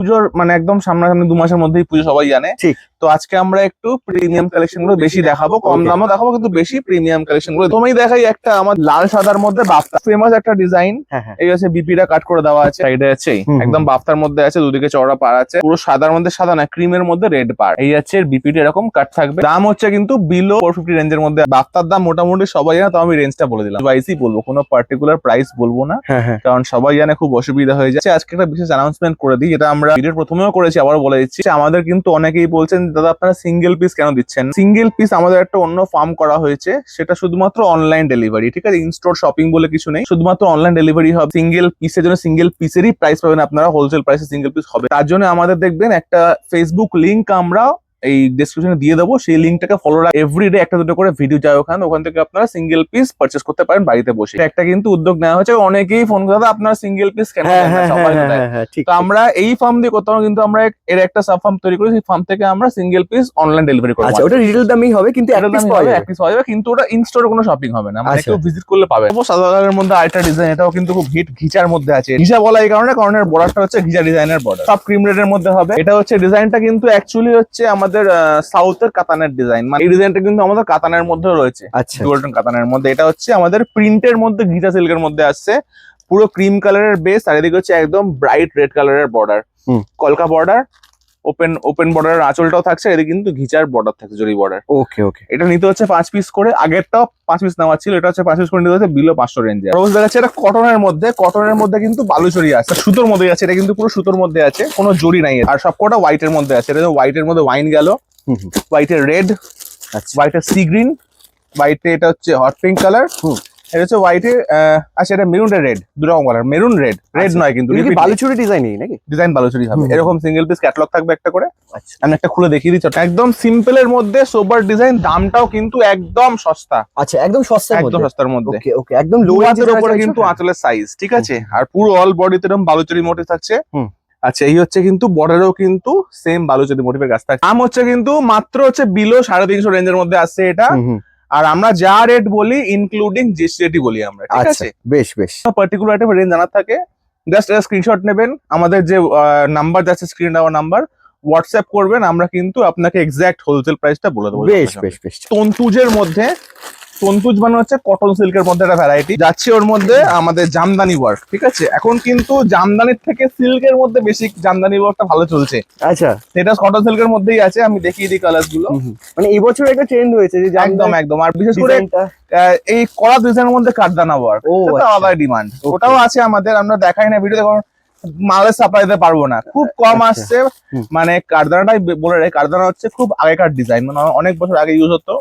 পুজোর মানে একদম সামনাসামনি 2 মাসের মধ্যেই পুজো, সবাই জানে। ঠিক। তো আজকে আমরা একটু প্রিমিয়াম কালেকশন গুলো বেশি দেখাবো, কম দামও দেখাবো, কিন্তু বেশি প্রিমিয়াম কালেকশন গুলো। তোমায় দেখাই একটা আমার লাল সাদার মধ্যে বাফতা, ফেমাস একটা ডিজাইন। এই হচ্ছে বিপিটা কাট করে দেওয়া আছে, সাইডে আছে একদম বাফতার মধ্যে আছে, দুদিকে চওড়া পার আছে, পুরো সাদার মধ্যে সাদা না, ক্রিমের মধ্যে রেড পার। এই আছে বিপিটা এরকম কাট থাকবে। দাম হচ্ছে কিন্তু বিলো 450 রেঞ্জের মধ্যে। বাফতার দাম মোটামুটি সবাই জানে, তো আমি রেঞ্জটা বলে দিলাম, প্রাইসই বলবো, কোনো পার্টিকুলার প্রাইস বলবো না, কারণ সবাই জানে খুব অসুবিধা হয়ে যাচ্ছে। আজকে একটা বিশেষ অ্যানাউন্সমেন্ট করে দিই, যেটা আমরা ভিডিওর প্রথমেও করেছি, আবারও বলে দিচ্ছি। আমাদের কিন্তু অনেকেই বলছেন দাদা আপনারা সিঙ্গেল পিস কেন দিচ্ছেন। সিঙ্গেল পিস আমাদের একটা অন্য ফার্ম করা হয়েছে, সেটা শুধুমাত্র অনলাইন ডেলিভারি, ঠিক আছে? ইন স্টোর শপিং বলে কিছু নেই, শুধুমাত্র অনলাইন ডেলিভারি হবে। সিঙ্গেল পিসের জন্য সিঙ্গেল পিসেরই প্রাইস পাবেন আপনারা, হোলসেল প্রাইসে সিঙ্গেল পিস হবে। তার জন্য আমাদের দেখবেন একটা ফেসবুক লিংক আমরা এই ডেসক্রিপশনে দিয়ে দেবো, সেই লিঙ্কটাকে ফলো রাখ, এভরিডে একটা দুটো করে ভিডিও যায় ওখান থেকে আপনারা সিঙ্গেল পিস পারচেস করতে পারেন বাড়িতে বসে। একটা কিন্তু উদ্যোগ নেওয়া হয়েছে, অনেকেই ফোন করে আপনারা সিঙ্গেল পিস কেন দেন না, সবাই দেয়। তো আমরা এই ফার্ম দিয়ে করতে পারবো, কিন্তু আমরা এর একটা সাব ফার্ম তৈরি করি, সেই ফার্ম থেকে আমরা সিঙ্গেল পিস অনলাইন ডেলিভারি করব। আচ্ছা, ওটা রিটেল দামই হবে, কিন্তু এক পিস পাওয়া যাবে, কিন্তু ওটা ইন স্টোরে কোনো শপিং হবে না, মানে কেউ ভিজিট করলে পাবে। সাদা কালারের মধ্যে আরেকটা ডিজাইন, এটাও কিন্তু খুব হিট, ঘিচার মধ্যে আছে। ঘিচা বলা এই কারণে, কারণ এর বর্ডারটা হচ্ছে ঘিচা ডিজাইনের বর্ডার, সব ক্রিম রেডের মধ্যে হবে। এটা হচ্ছে ডিজাইনটা কিন্তু অ্যাকচুয়ালি হচ্ছে আমাদের সাউথের কাতানের ডিজাইন, মানে এই ডিজাইনটা কিন্তু আমাদের কাতানের মধ্যে রয়েছে, গোল্ডেন কাতানের মধ্যে। এটা হচ্ছে আমাদের প্রিন্টের মধ্যে ঘিচা সিল্কের মধ্যে আসছে, পুরো ক্রিম কালারের বেস, আর এদিকে হচ্ছে একদম ব্রাইট রেড কালারের বর্ডার, কলকা বর্ডার, ওপেন বর্ডারের আঁচলটাও থাকছে, এদিকে কিন্তু ঘিচার বর্ডার থাকছে, জরি বর্ডার। ওকে ওকে। এটা নিতে হচ্ছে 5 পিস করে, আগেরটাও 5 পিস নেওয়া ছিল, এটা হচ্ছে 5 পিস করে নিতে হচ্ছে বিলো 500 রেঞ্জে। দেখা যাচ্ছে এটা কটনের মধ্যে কিন্তু বালুচরি আছে, সুতোর মধ্যে আছে, এটা কিন্তু পুরো সুতোর মধ্যে আছে, কোনো জরি নাই, আর সবকটা হোয়াইটের মধ্যে আছে। এটা হোয়াইটের মধ্যে ওয়াইন গেল, হোয়াইটের রেড, হোয়াইটের সি গ্রিন, হোয়াইটে এটা হচ্ছে হট পিঙ্ক কালার, এটা হচ্ছে হোয়াইটের আচ্ছা এটা মেরুন রেড, দু রকম কালার, মেরুন রেড, রেড নয় কিন্তু বালুচরি ডিজাইন নাকি, ডিজাইন বালুচরি হবে। এরকম সিঙ্গেল পিস ক্যাটালগ থাকবে একটা করে। আমি একটা খুলে দেখিয়ে দিচ্ছি, একদম সিম্পল এর মধ্যে সোবার ডিজাইন, দামটাও কিন্তু একদম সস্তা। আচ্ছা, একদম সস্তা, একদম সস্তার মধ্যে। ওকে ওকে, একদম লো হাতের উপরে কিন্তু আঁচলের সাইজ, ঠিক আছে? আর পুরো অল বডিতে এরকম বালুচরি মোটিভ থাকছে। আচ্ছা, এই হচ্ছে কিন্তু বর্ডারেও কিন্তু সেম বালুচরি মোটিভের কাজ থাকে। দাম হচ্ছে কিন্তু মাত্র হচ্ছে বিলো 350 রেঞ্জের মধ্যে আসছে এটা। আর আমরা যা রেট বলি ইনক্লুডিং জিএসটি বলি আমরা, ঠিক আছে? বেশ বেশ। পার্টিকুলার আইটেম রেঞ্জ জানা থাকে, জাস্ট একটা স্ক্রিনশট নেবেন, আমাদের যে নাম্বার যাচ্ছে স্ক্রিন দেওয়া নাম্বার, হোয়াটসঅ্যাপ করবেন, আমরা কিন্তু আপনাকে এক্সাক্ট হোলসেল প্রাইসটা বলে দেবো। বেশ বেশ বেশ। তন্তুজের মধ্যে, তন্তুজ মানে হচ্ছে কটন সিল্কের মধ্যে একটা ভ্যারাইটি যাচ্ছে, ওর মধ্যে আমাদের জামদানি ওয়ার্ক, ঠিক আছে? এখন কিন্তু জামদানির থেকে সিল্কের মধ্যে বেশি জামদানি ওয়ার্কটা ভালো চলছে। আচ্ছা, সেটা কটন সিল্কের মধ্যেই আছে, আমি দেখিয়ে দিই কালার গুলো। মানে এই বছর একটা ট্রেন্ড হয়েছে যে একদম একদম, আর বিশেষ করে এই কড়া ডিজাইনের মধ্যে কাঠদানা ওয়ার্ক, ওটা আলাদা ডিমান্ড, ওটাও আছে আমাদের, আমরা দেখাই না ভিডিও, কারণ মালের সাপ্লাই দিতে পারবো না, খুব কম আসছে। মানে কাঠদানাটাই বলে রাখি, কাঠদানা হচ্ছে খুব আগেকার ডিজাইন, মানে অনেক বছর আগে ইউজ হতো,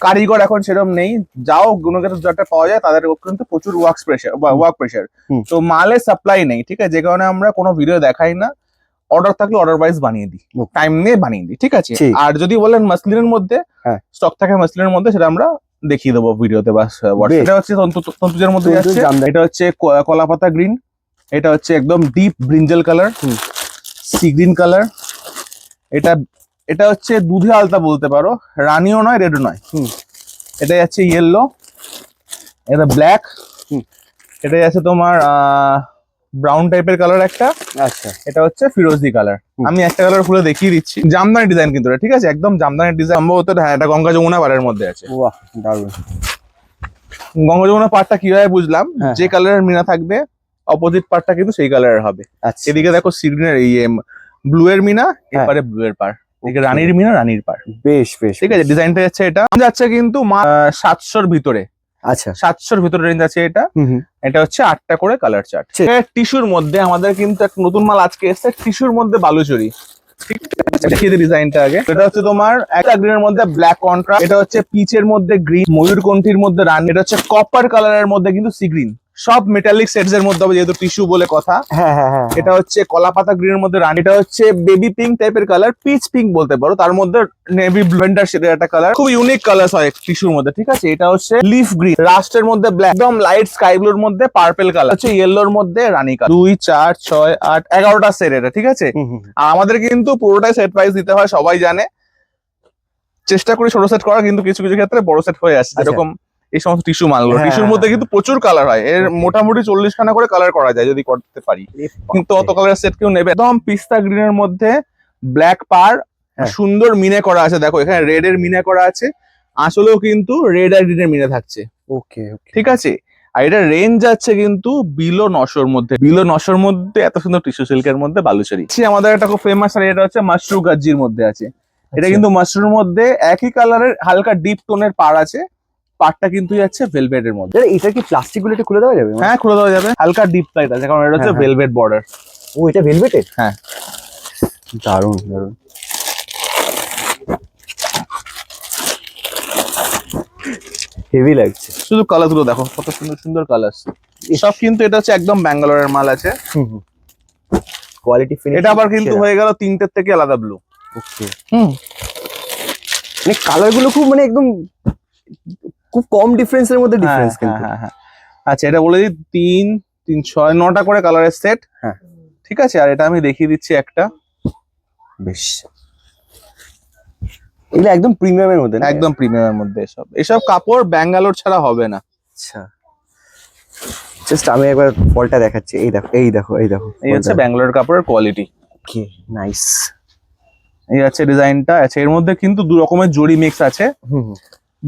কারিগর এখন সেরকম নেই, যাও গুণগত যেটা পাওয়া যায় তাদের কিন্তু প্রচুর ওয়ার্ক প্রেশার, তো মালের সাপ্লাই নেই, ঠিক আছে? যে কারণে আমরা কোনো ভিডিও দেখাই না, অর্ডার থাকলে অর্ডার ওয়াইজ বানিয়ে দিই, টাইম নিয়ে বানিয়ে দিই, ঠিক আছে? আর যদি বলেন মাসলিনের মধ্যে স্টক থাকে, মাসলিনের মধ্যে সেটা আমরা দেখিয়ে দেবো ভিডিওতে বা হোয়াটসঅ্যাপে। এটা হচ্ছে তন্তুজের মধ্যে যাচ্ছে, এটা হচ্ছে কলাপাতা গ্রিন, এটা হচ্ছে একদম deep brinjal colour, sea green colour, এটা হচ্ছে দুধে আলতা বলতে পারো, রানিও নয় রেডও নয়। এটা যাচ্ছে ইয়েলো, এটা ব্ল্যাক, এটা যাচ্ছে তোমার ব্রাউন টাইপের কালার একটা। আচ্ছা, এটা হচ্ছে ফিরোজি কালার। আমি একটা কালার খুলে দেখিয়ে দিচ্ছি, জামদানি ডিজাইন কিন্তু, ঠিক আছে? একদম জামদানি ডিজাইন, সম্ভবত হ্যাঁ এটা গঙ্গা যমুনা পাড়ের মধ্যে আছে। বাহ, দারুণ। গঙ্গা যমুনা পাড়টা কিভাবে বুঝলাম, যে কালারের মিনা থাকবে অপোজিট পার্টটা কিন্তু সেই কালারের হবে। এদিকে দেখো সিগ্রিনের এই ব্লু এর মিনা, এপারে ব্লু এর পার, এদিকে রানীর মিনা, রানীর পার। বেশ বেশ, ঠিক আছে? ডিজাইনটা যাচ্ছে, এটা যাচ্ছে কিন্তু 700-র ভিতরে। আচ্ছা, 700-র ভিতরে রেঞ্জ আছে এটা। এটা হচ্ছে 8টা করে কালার চার্ট। টিস্যুর মধ্যে আমাদের কিন্তু একটা নতুন মাল আজকে এসেছে, টিস্যুর মধ্যে বালুচরি, ঠিক আছে? দেখিয়ে দিই ডিজাইনটা আগে। এটা হচ্ছে তোমার একটা গ্রিনের মধ্যে ব্ল্যাক কন্ট্রাস্ট, এটা হচ্ছে পিচের মধ্যে গ্রিন, ময়ূরকণ্ঠীর মধ্যে রানী, এটা হচ্ছে কপার কালারের মধ্যে কিন্তু সি গ্রিন, সব মেটালিক সেটস এর মধ্যে হবে, যেহেতু টিস্যু বলে কথা। এটা হচ্ছে কলাপাতা গ্রিনের মধ্যে রানী, এটা হচ্ছে বেবি পিঙ্ক টাইপের কালার, পিচ পিঙ্ক বলতে পারো, তার মধ্যে নেভি ব্লেন্ডার শেডের একটা কালার, খুব ইউনিক কালার হয় টিস্যুর মধ্যে, ঠিক আছে? এটা হচ্ছে লিফ গ্রিন, রাস্টের মধ্যে ব্ল্যাক, একদম লাইট স্কাই ব্লুর মধ্যে পার্পল কালার, হচ্ছে ইয়েলোর মধ্যে রানী কালার। 2, 4, 6, 8, 11টা সেট এটা, ঠিক আছে? আর আমাদের কিন্তু পুরোটাই সেট প্রাইস দিতে হয়, সবাই জানে। চেষ্টা করি ছোট সেট করা, কিন্তু কিছু কিছু ক্ষেত্রে বড় সেট হয়ে আসে, যেরকম এই সমস্ত টিস্যু মালগুলো, হ্যাঁ, টিস্যুর মধ্যে কিন্তু প্রচুর কালার হয়, এর মোটামুটি 40 খানা করে কালার করা যায় যদি করতে পারি, কিন্তু অত কালার সেট কেউ নেবে। একদম পিস্তা গ্রিনের মধ্যে ব্ল্যাক পার, হ্যাঁ। সুন্দর মিনে করা আছে, দেখো এখানে রেড এর মিনে করা আছে, আসলেও কিন্তু রেড আর গ্রিনের মিনে থাকছে, ওকে ওকে। ঠিক আছে। আর এটা রেঞ্জ যাচ্ছে কিন্তু বিলো 900 মধ্যে, বিলো 900 মধ্যে এত সুন্দর টিস্যু সিল্কের মধ্যে বালুচরি। আমাদের একটা খুব ফেমাস আর এটা হচ্ছে মাশরু গাজ্জির মধ্যে আছে, এটা কিন্তু মাশরুর মধ্যে একই কালারের হালকা ডিপ টোনের পার আছে, পারটা কিন্তু যাচ্ছে ভেলভেট এর মধ্যে। এটা কি প্লাস্টিক গুলো এটা খুলে দেওয়া যাবে? হ্যাঁ খুলে দেওয়া যাবে, হালকা ডিপ লাইট আছে কারণ এটা হচ্ছে হ্যাঁ, হ্যাঁ। Velvet border. ও এটা ভেলভেটের? হ্যাঁ। দারুণ দারুণ। হেভি লাগছে। শুধু কালার গুলো দেখো কত সুন্দর সুন্দর কালার, সব কিন্তু এটা হচ্ছে একদম ব্যাঙ্গালোরের মাল আছে। Quality finish. এটা আবার কিন্তু হয়ে গেল 3টের থেকে আলাদা ব্লু। ওকে। মানে কালার গুলো খুব মানে একদম খুব কম ডিফারেন্সের মধ্যে ডিফারেন্স কিন্তু। হ্যাঁ। আচ্ছা এটা বলে দিই 3, 3, 6, 9টা করে কালারের সেট। হ্যাঁ ঠিক আছে, আর এটা আমি দেখিয়ে দিচ্ছি একটা। বেশ, এগুলো একদম প্রিমিয়ামের মধ্যে না? একদম প্রিমিয়ামের মধ্যে এসব কাপড় ব্যাঙ্গালোর ছাড়া হবে না। আচ্ছা জাস্ট আমি একবার ফলটা দেখাচ্ছি, এই দেখো এই দেখো এই দেখো, এই হচ্ছে ব্যাঙ্গালোর কাপড়ের কোয়ালিটি। Okay nice. এই হচ্ছে ডিজাইনটা আছে, এর মধ্যে কিন্তু দু রকমের জড়ি মিক্স আছে। হুম।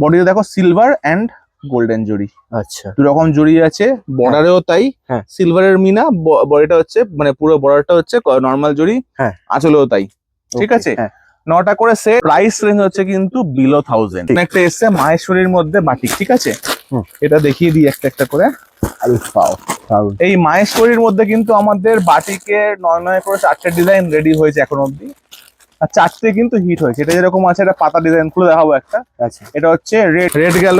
বডিতে দেখো সিলভার এন্ড গোল্ডেন জড়ি, আচ্ছা দু রকম জড়ি আছে, বর্ডারেও তাই। হ্যাঁ। সিলভারের মিনা, বডিটা হচ্ছে মানে পুরো বর্ডারটা হচ্ছে নর্মাল জড়ি, হ্যাঁ। আঁচলেও তাই, ঠিক Okay, আছে। হ্যাঁ। 9টা করে সেট, প্রাইস রেঞ্জ হচ্ছে কিন্তু বিলো 1000। একটা এসছে মাহেশ্বরীর মধ্যে বাটিক, ঠিক আছে। হুম। এটা দেখিয়ে দিই একটা একটা করে। আরে পাও দারুণ। এই মাহেশ্বরীর মধ্যে কিন্তু আমাদের বাটিকের 9 করে 4টে ডিজাইন রেডি হয়েছে এখন অব্দি, আর 4টে কিন্তু হিট হয়েছে। এটা যেরকম আছে, এটা পাতা ডিজাইন খুলে দেখাবো একটা। আচ্ছা এটা হচ্ছে রেড গেল।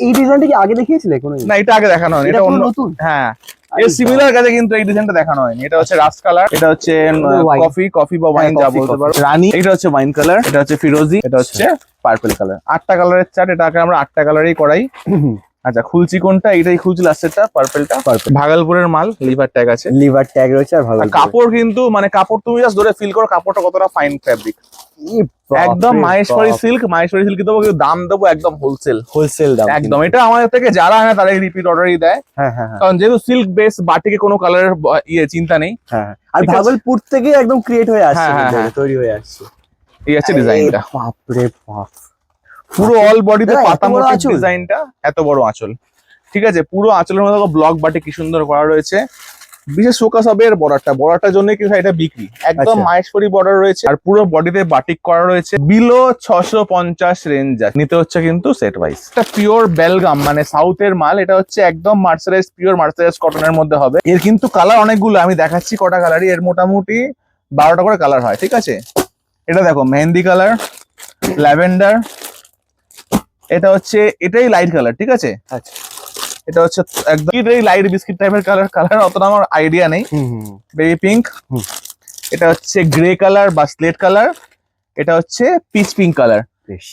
এই ডিজাইনটা কি আগে দেখিয়েছিলে কোনো? না এটা আগে দেখানো হয়নি, এটা এটা পুরো অন্য। নতুন? হ্যাঁ আরে এর সিমিলার কাজে কিন্তু এই ডিজাইনটা দেখানো হয়নি। এটা হচ্ছে রাস্ট কালার, এটা হচ্ছে wine। কফি বা ওয়াইন যা coffee, বলতে coffee। পারো। রানী, এটা হচ্ছে ওয়াইন কালার, এটা হচ্ছে ফিরোজি, এটা হচ্ছে পার্পল কালার। 8টা কালারের চার্ট, এটাকে আমরা 8টা কালারেই করাই। আচ্ছা খুলছি কোনটা? এটাই খুলছি লাস্টেরটা, পার্পলটা। ভাগলপুরের মাল, লিভার ট্যাগ আছে, লিভার ট্যাগ রয়েছে। আর ভালো আর কাপড় কিন্তু মানে কাপড় তুমি জাস্ট ধরে ফিল করো কাপড়টা কতটা ফাইন ফ্যাব্রিক, একদম মাহেশ্বরী সিল্ক। মাহেশ্বরী সিল্ক দেবো, কিন্তু দাম দেবো একদম হোলসেল, হোলসেল দাম একদম। এটা আমাদের থেকে যারা আনে তারাই রিপিট অর্ডারই দেয়, হ্যাঁ হ্যাঁ হ্যাঁ কারণ যেহেতু সিল্ক বেস, বাটিকে কোনো কালারের চিন্তা নেই। হ্যাঁ। আর ঠিক আছে। ভাগলপুর থেকে একদম ক্রিয়েট হয়ে আসছে, হ্যাঁ, হ্যাঁ, হ্যাঁ। তৈরি হয়ে আসছে। এই হচ্ছে ডিজাইনটা, বাপরে বাপ, পুরো অল বডিতে দাদা, এত পাতা বড় মোটিভ আঁচল? ডিজাইনটা, এত বড় আঁচল, ঠিক আছে। পুরো আঁচলের মধ্যে ব্লক বাটি কি সুন্দর করা রয়েছে। বিশেষ ফোকাস হবে এর বর্ডারটার জন্য, কিন্তু এটা বিক্রি একদম আচ্ছা। মাহেশ্বরী বর্ডার রয়েছে, আর পুরো বডিতে বাটিক করা রয়েছে। বিলো 650 রেঞ্জ নিতে হচ্ছে কিন্তু সেট ওয়াইজ। এটা পিওর বেলগাম মানে সাউথের মাল, এটা হচ্ছে একদম মার্সারাইজ, পিওর মার্সারাইজ কটনের মধ্যে হবে। এর কিন্তু কালার অনেকগুলো, আমি দেখাচ্ছি কটা কালারই, এর মোটামুটি 12টা করে কালার হয়, ঠিক আছে। এটা দেখো মেহেন্দি কালার, ল্যাভেন্ডার, এটা হচ্ছে এটাই লাইট কালার, ঠিক আছে। আচ্ছা এটা হচ্ছে একদম লাইট বিস্কিট টাইপের কালার অতটা আমার আইডিয়া নেই। বেবি পিঙ্ক, এটা হচ্ছে গ্রে কালার বা স্লেট কালার, এটা হচ্ছে পিচ পিঙ্ক কালার।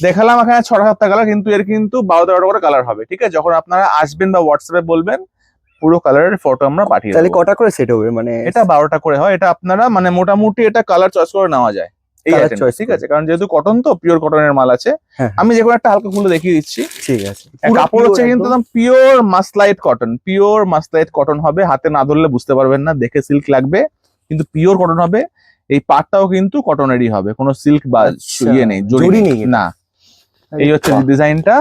দেখালাম এখানে 6-7টা কালার, কিন্তু এর কিন্তু 12-13টা করে কালার হবে, ঠিক আছে। যখন আপনারা আসবেন বা হোয়াটসঅ্যাপে বলবেন, পুরো কালারের ফটো আমরা পাঠিয়ে তাহলে দেবো। কটা করে সেট হবে? মানে এটা 12টা করে হয়, এটা আপনারা মানে মোটামুটি এটা কালার চয়েস করে নেওয়া যায় এই Colour item টা, choice ঠিক করে। আছে। কারণ যেহেতু কটন তো পিওর কটনের মাল আছে। হ্যাঁ। আমি যে কোনো একটা হালকা খুলে দেখিয়ে দিচ্ছি, ঠিক আছে। কাপড় হচ্ছে কিন্তু একদম পিওর মাসলাইট কটন, পিওর মাসলাইট কটন হবে। হাতে না ধরলে বুঝতে পারবেন না, দেখে সিল্ক লাগবে কিন্তু পিওর কটন হবে। এই পাটটাও কিন্তু কটনেরই হবে, কোনো সিল্ক বা আচ্ছা, ইয়ে নেই, জরি জড়ি নেই নেই এটা। না। এই হচ্ছে বাহ। ডিজাইনটা,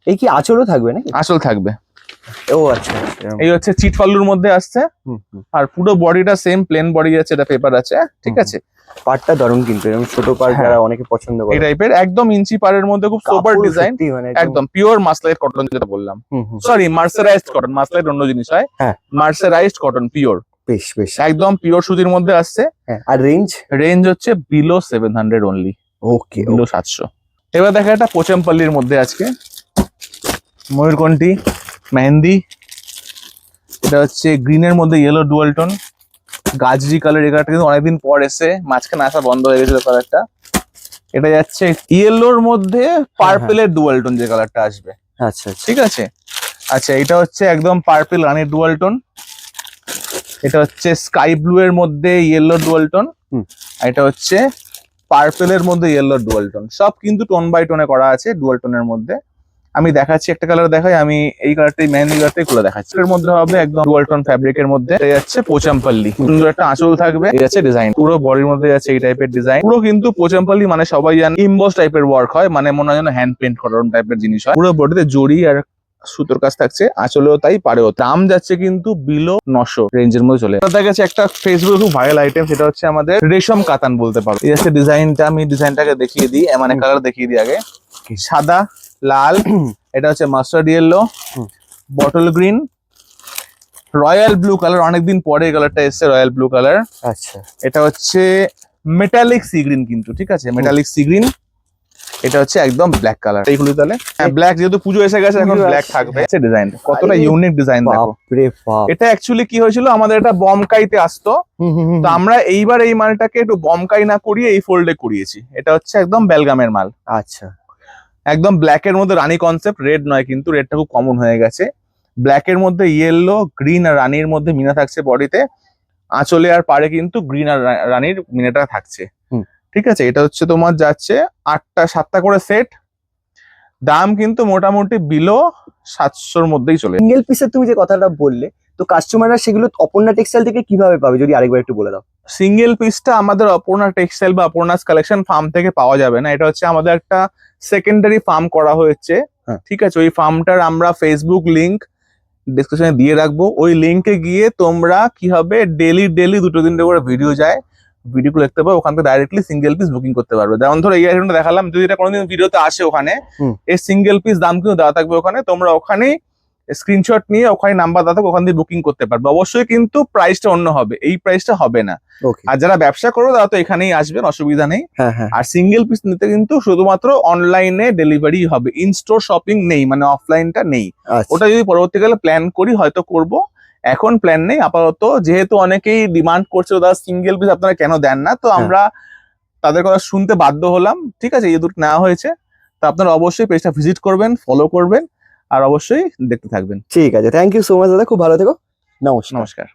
এই কি আঁচলও থাকবে নাকি? আসল থাকবে। ও আচ্ছা। এই হচ্ছে চিট পাল্লুর মধ্যে আসছে, আর পুরো বডিটা সেম প্লেন বডি আছে, এটা পেপার আছে, ঠিক আছে। পাটটা দারুণ, কিন্তু এরকম ছোট পাট হ্যাঁ। যারা অনেকে পছন্দ করে। এই টাইপের একদম ইঞ্চি পারের মধ্যে খুব সোবার কাপড় ডিজাইন, সত্যি মানে একদম পিওর মাসলাইট কটন যেটা বললাম, সরি মার্সারাইজড কটন। মাসলাইট অন্য জিনিস হয়, হ্যাঁ। মার্সারাইজড কটন পিওর, বেশ বেশ। একদম পিওর সুতির মধ্যে আসছে। হ্যাঁ। আর রেঞ্জ? রেঞ্জ হচ্ছে বিলো 700 অনলি, ওকে বিলো 700। এবার দেখা একটা পোচমপল্লির মধ্যে আজকে ময়ূরকণ্ঠী মেহেন্দি, এটা হচ্ছে গ্রিনের মধ্যে ইয়েলো ডুয়াল টোন, গাজরি কালার। এই কালারটা কিন্তু অনেকদিন পর এসে, মাঝখানে আসা বন্ধ হয়ে গেছিল কালারটা। এটা যাচ্ছে ইয়েলোর মধ্যে পার্পেলের ডুয়াল টোন, যে কালারটা আসবে, আচ্ছা আচ্ছা। ঠিক আছে। আচ্ছা এটা হচ্ছে একদম পার্পেল রানির ডুয়াল টোন, এটা হচ্ছে স্কাই ব্লু এর মধ্যে ইয়েলো ডুয়াল টোন, আর এটা হচ্ছে পার্পেলের মধ্যে ইয়েলো ডুয়াল টোন। সব কিন্তু টোন বাই টোনে করা আছে ডুয়াল টোনের মধ্যে। আমি দেখাচ্ছি একটা কালার দেখাই, আমি এই কালারটাই মেহেন্দি কালারটাই খুলে দেখাচ্ছি। এর মধ্যে হবে একদম ডুয়ালটন ফ্যাব্রিকের মধ্যে, এই যাচ্ছে পোচামপাল্লি, সুন্দর একটা আঁচল থাকবে, এই যাচ্ছে ডিজাইন, পুরো বডির মধ্যে যাচ্ছে এই টাইপের ডিজাইন। পুরো কিন্তু পোচামপাল্লি মানে সবাই জানে ইমবস টাইপের ওয়ার্ক হয়, মানে মনে হয় যেন হ্যান্ড পেন্ট করার টাইপের জিনিস হয়। পুরো বডিতে জড়ি আর সুতোর কাজ থাকছে, আঁচলেও তাই পাড়েও। দাম যাচ্ছে কিন্তু বিলো 900 রেঞ্জের মধ্যে চলে। দেখা গেছে একটা ফেসবুকে খুব ভাইরাল আইটেম, সেটা হচ্ছে আমাদের রেশম কাতান বলতে পারো। এই হচ্ছে ডিজাইনটা, আমি ডিজাইনটাকে দেখিয়ে দিই, মানে কালার দেখিয়ে দিই আগে। সাদা, লাল, এটা হচ্ছে mustard yellow, bottle green, royal blue colour, অনেকদিন পরে এই কালারটা এসছে, রয়্যাল ব্লু কালার। আচ্ছা, এটা হচ্ছে মেটালিক সি গ্রিন, কিন্তু ঠিক আছে মেটালিক সি গ্রিন। এটা হচ্ছে একদম ব্ল্যাক কালার। এইগুলো তাহলে ব্ল্যাক, যেহেতু পুজো এসে গেছে এখন ব্ল্যাক থাকবে। ডিজাইন কতটা ইউনিক ডিজাইন দেখো। এটা অ্যাকচুয়ালি কি হয়েছিল, আমাদের এটা বমকাইতে আসতো, তো আমরা এইবার এই মালটাকে একটু বমকাই না করিয়ে এই ফোল্ডে করিয়েছি। এটা হচ্ছে একদম বেলগামের মাল। আচ্ছা, একদম ব্ল্যাক এর মধ্যে রানী কনসেপ্ট, রেড নয় কিন্তু, রেডটা খুব কমন হয়ে গেছে। ব্ল্যাক এর মধ্যে ইয়েলো, গ্রিন আর রানীর মধ্যে মিনা থাকছে বডিতে, আঁচলে আর পাড়ে কিন্তু গ্রিন আর রানীর মিনাটা থাকছে। ঠিক আছে, এটা হচ্ছে তোমার যাচ্ছে 8টা 7টা করে সেট। দাম কিন্তু মোটামুটি বিলো 700-র মধ্যেই চলে। সিঙ্গেল পিসের তুমি যে কথাটা বললে, তো কাস্টমাররা সেগুলো অপর্ণা টেক্সটাইল থেকে কিভাবে পাবে, যদি আরেকবার একটু বলে দাও। সিঙ্গেল পিসটা আমাদের অপর্ণা টেক্সটাইল বা অপর্ণাস কালেকশন ফার্ম থেকে পাওয়া যাবে না, এটা হচ্ছে আমাদের একটা সেকেন্ডারি ফার্ম করা হয়েছে। ঠিক আছে, ওই ফার্মটার আমরা ফেসবুক লিংক ডিসক্রিপশনে দিয়ে রাখবো। ওই লিংকে গিয়ে তোমরা কি হবে, ডেলি 2-3 করে ভিডিও যায়, ভিডিওগুলো দেখতে পাবো, ওখান থেকে ডাইরেক্টলি সিঙ্গেল পিস বুকিং করতে পারবে। যেমন ধরো এই আইটেমটা দেখালাম, যদি এটা কোনোদিন ভিডিওতে আসে ওখানে, এর সিঙ্গেল পিস দাম কিন্তু দেওয়া থাকবে ওখানে, তোমরা ওখানেই স্ক্রিনশট নিয়ে ওখানে নাম্বার দেওয়া থাকবে, ওখান দিয়ে বুকিং করতে পারবে। অবশ্যই কিন্তু প্রাইসটা অন্য হবে, এই প্রাইসটা হবে না। আর যারা ব্যবসা করো তারা তো এখানেই আসবেন, অসুবিধা নেই। আর সিঙ্গেল পিস নিতে কিন্তু শুধুমাত্র অনলাইনে ডেলিভারি হবে, ইন স্টোর শপিং নেই, মানে অফলাইনটা নেই। ওটা যদি পরবর্তীকালে প্ল্যান করি হয়তো করব, এখন প্ল্যান নেই আপাতত। যেহেতু অনেকেই ডিমান্ড করছে দাদা সিঙ্গেল পিস আপনারা কেন দেন না, তো আমরা তাদের কথা শুনতে বাধ্য হলাম। ঠিক আছে, এই দুটো নেওয়া হয়েছে, তো আপনারা অবশ্যই পেজটা ভিজিট করবেন, ফলো করবেন, আর অবশ্যই দেখতে থাকবেন। ঠিক আছে, থ্যাংক ইউ সো মাচ দাদা, খুব ভালো থেকো। নমস্কার। নমস্কার।